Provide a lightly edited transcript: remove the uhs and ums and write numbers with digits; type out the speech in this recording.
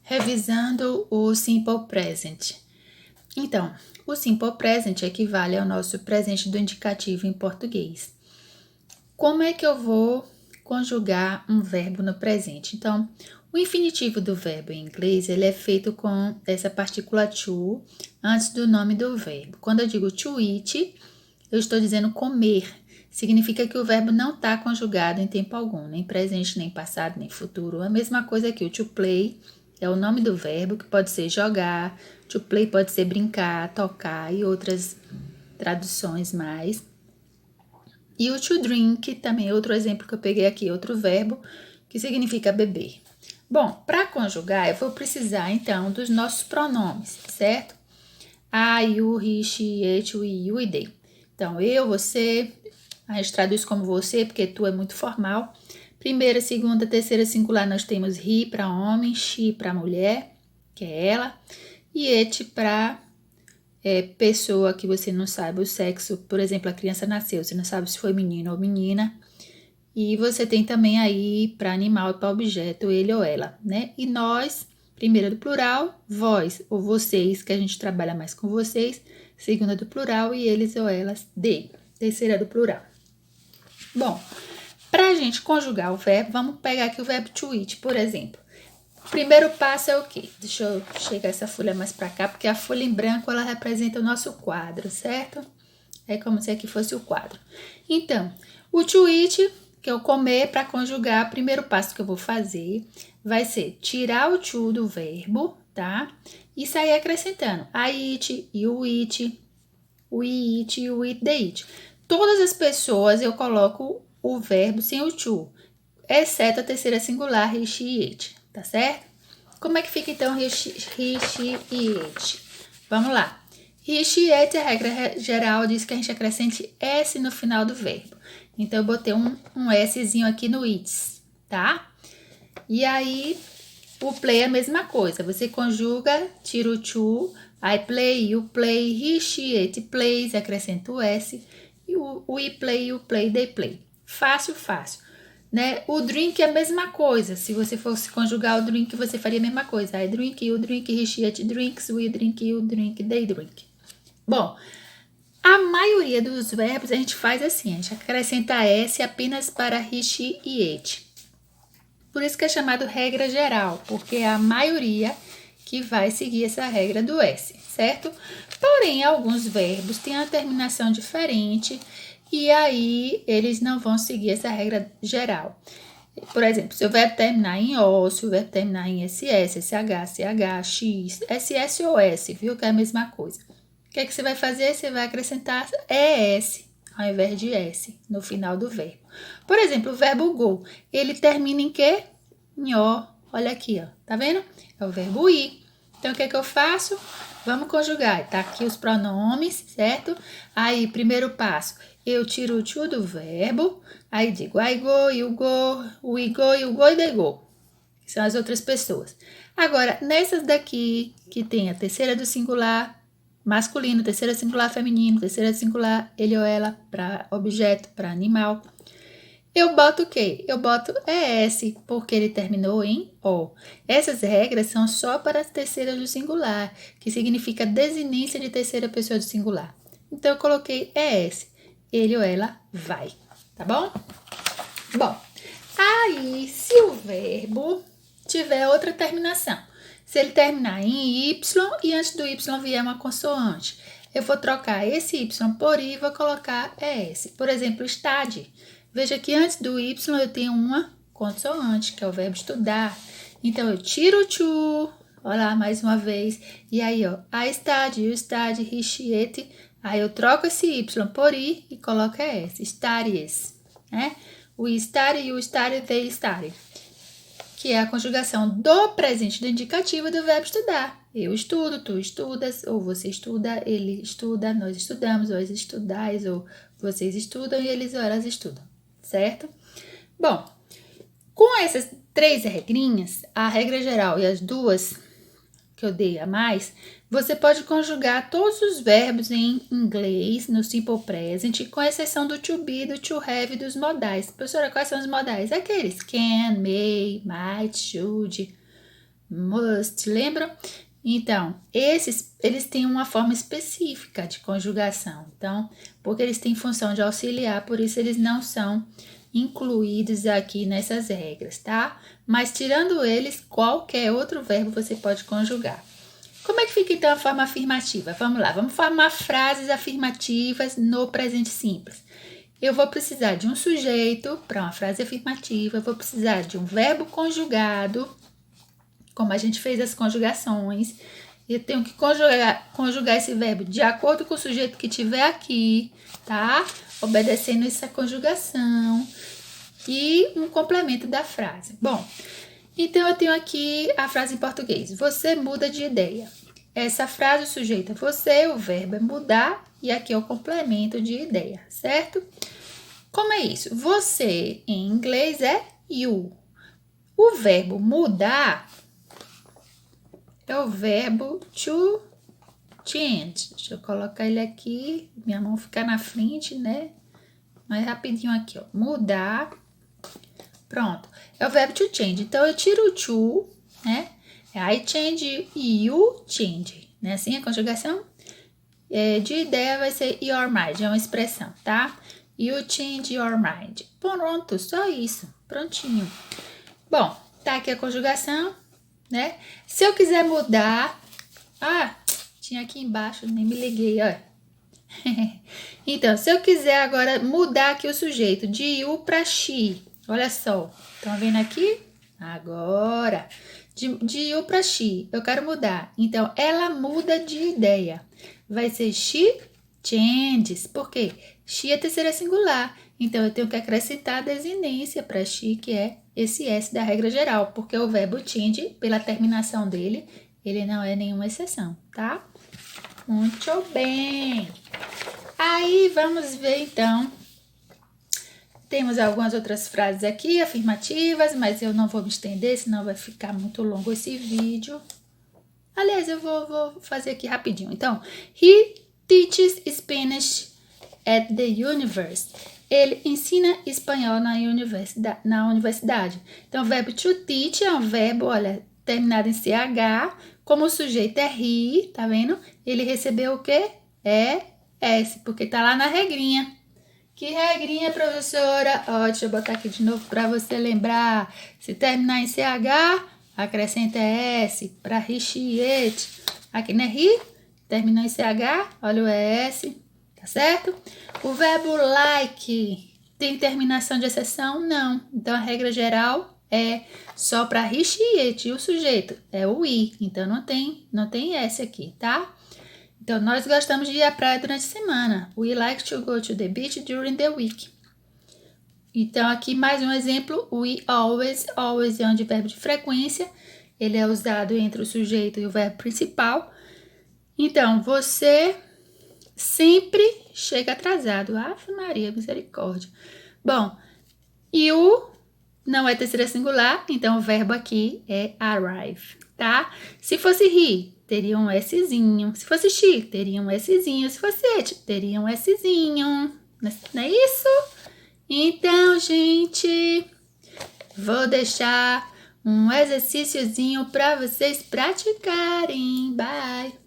Revisando o Simple Present. Então, o Simple Present equivale ao nosso presente do indicativo em português. Como é que eu vou conjugar um verbo no presente? Então, o infinitivo do verbo em inglês, ele é feito com essa partícula to antes do nome do verbo. Quando eu digo to eat, eu estou dizendo comer. Significa que o verbo não está conjugado em tempo algum, nem presente, nem passado, nem futuro. A mesma coisa que o to play é o nome do verbo, que pode ser jogar, to play pode ser brincar, tocar e outras traduções mais. E o to drink também é outro exemplo que eu peguei aqui, outro verbo que significa beber. Bom, para conjugar eu vou precisar então dos nossos pronomes, certo? I, you, he, she, it, we, you e they. Então, eu, você, a gente traduz como você, porque tu é muito formal. Primeira, segunda, terceira singular, nós temos he para homem, she para mulher, que é ela, e it para pessoa que você não sabe o sexo. Por exemplo, a criança nasceu, você não sabe se foi menino ou menina. E você tem também aí para animal e para objeto, ele ou ela, né? E nós, primeira do plural, vós ou vocês, que a gente trabalha mais com vocês. Segunda do plural e eles ou elas, they. Terceira do plural. Bom, para a gente conjugar o verbo, vamos pegar aqui o verbo to eat, por exemplo. O primeiro passo é o quê? Deixa eu chegar essa folha mais para cá, porque a folha em branco, ela representa o nosso quadro, certo? É como se aqui fosse o quadro. Então, o to eat, que é o comer, para conjugar, o primeiro passo que eu vou fazer vai ser tirar o to do verbo, tá? E sair acrescentando I eat, you eat, we eat, you eat, they eat. Todas as pessoas eu coloco o verbo sem o to, exceto a terceira singular, he, she, it, tá certo? Como é que fica então he, she e it? Vamos lá. He, she, it, a regra geral diz que a gente acrescente S no final do verbo. Então, eu botei um Szinho aqui no its, tá? E aí, o play é a mesma coisa. Você conjuga, tira o to, I play, you play, he, she, it plays, acrescenta o S. E o we play, you play, they play. Fácil, fácil. Né? O drink é a mesma coisa. Se você fosse conjugar o drink, você faria a mesma coisa. I drink, you drink, he, she, it drinks, we drink, you drink, they drink. Bom, a maioria dos verbos a gente faz assim, a gente acrescenta S apenas para he, she e it. Por isso que é chamado regra geral, porque é a maioria que vai seguir essa regra do S, certo? Porém, alguns verbos têm a terminação diferente e aí eles não vão seguir essa regra geral. Por exemplo, se o verbo terminar em O, se o verbo terminar em SS, SH, CH, X, SS ou S, viu que é a mesma coisa. O que é que você vai fazer? Você vai acrescentar ES ao invés de S no final do verbo. Por exemplo, o verbo go, ele termina em quê? Em O. Olha aqui, ó. Tá vendo? É o verbo ir. Então, o que é que eu faço? Vamos conjugar. Tá aqui os pronomes, certo? Aí, primeiro passo, eu tiro o to do verbo. Aí digo I go, you go, we go, you go e they go. Que são as outras pessoas. Agora, nessas daqui, que tem a terceira do singular masculino, terceira singular feminino, terceira singular ele ou ela para objeto, para animal. Eu boto o quê? Eu boto ES, porque ele terminou em O. Essas regras são só para as terceiras do singular, que significa desinência de terceira pessoa do singular. Então, eu coloquei ES. Ele ou ela vai, tá bom? Bom, aí, se o verbo tiver outra terminação, se ele terminar em Y e antes do Y vier uma consoante, eu vou trocar esse Y por I e vou colocar ES. Por exemplo, study. Veja que antes do Y eu tenho uma consoante, que é o verbo estudar. Então, eu tiro o to, olha lá mais uma vez, e aí, ó, I study, you study, he, she, it. Aí eu troco esse Y por I e coloco ES, studies, né? We study, you study, they study. Que é a conjugação do presente do indicativo do verbo estudar. Eu estudo, tu estudas, ou você estuda, ele estuda, nós estudamos, vós estudais, ou vocês estudam e eles ou elas estudam, certo? Bom, com essas três regrinhas, a regra geral e as duas que eu dei a mais, você pode conjugar todos os verbos em inglês no Simple Present, com exceção do to be, do to have e dos modais. Professora, quais são os modais? Aqueles can, may, might, should, must, lembram? Então, eles têm uma forma específica de conjugação. Então, porque eles têm função de auxiliar, por isso eles não são incluídos aqui nessas regras, tá? Mas tirando eles, qualquer outro verbo você pode conjugar. Como é que fica então a forma afirmativa? Vamos lá, vamos formar frases afirmativas no presente simples. Eu vou precisar de um sujeito para uma frase afirmativa, eu vou precisar de um verbo conjugado, como a gente fez as conjugações. Eu tenho que conjugar esse verbo de acordo com o sujeito que tiver aqui, tá? Obedecendo essa conjugação. E um complemento da frase. Bom, então eu tenho aqui a frase em português. Você muda de ideia. Essa frase, o sujeito é você, o verbo é mudar e aqui é o complemento de ideia, certo? Como é isso? Você em inglês é you. O verbo mudar é o verbo to change. Deixa eu colocar ele aqui, minha mão ficar na frente, né? Mais rapidinho aqui, ó. Mudar. Pronto. É o verbo to change. Então, eu tiro o to, né? I change, you change. Né? Assim, a conjugação de ideia vai ser your mind. É uma expressão, tá? You change your mind. Pronto, só isso. Prontinho. Bom, tá aqui a conjugação, né? Se eu quiser mudar... Ah, tinha aqui embaixo, nem me liguei, ó. Então, se eu quiser agora mudar aqui o sujeito de you para she, olha só, estão vendo aqui? Agora, de you para she, eu quero mudar. Então, ela muda de ideia. Vai ser she changes. Por quê? She é terceira singular. Então, eu tenho que acrescentar a desinência para she, que é esse S da regra geral. Porque o verbo change, pela terminação dele, ele não é nenhuma exceção, tá? Muito bem. Aí, vamos ver, então. Temos algumas outras frases aqui, afirmativas, mas eu não vou me estender, senão vai ficar muito longo esse vídeo. Aliás, eu vou fazer aqui rapidinho. Então, he teaches Spanish at the university. Ele ensina espanhol na universidade. Então, o verbo to teach é um verbo, olha, terminado em CH. Como o sujeito é he, tá vendo? Ele recebeu o quê? É S, porque tá lá na regrinha. Que regrinha, professora? Ó, deixa eu botar aqui de novo para você lembrar. Se terminar em CH, acrescenta S para richiete. Aqui não é ri, terminou em CH, olha o S, tá certo? O verbo like tem terminação de exceção? Não. Então, a regra geral é só para richiete. E o sujeito é o I, então não tem S aqui, tá? Então, nós gostamos de ir à praia durante a semana. We like to go to the beach during the week. Então, aqui mais um exemplo. We always, always é um verbo de frequência. Ele é usado entre o sujeito e o verbo principal. Então, você sempre chega atrasado. Ave Maria, misericórdia. Bom, you não é terceira singular, então o verbo aqui é arrive, tá? Se fosse he, teria um Szinho. Se fosse she, teria um Szinho. Se fosse it, teria um Szinho. Não é isso? Então, gente, vou deixar um exercíciozinho para vocês praticarem. Bye!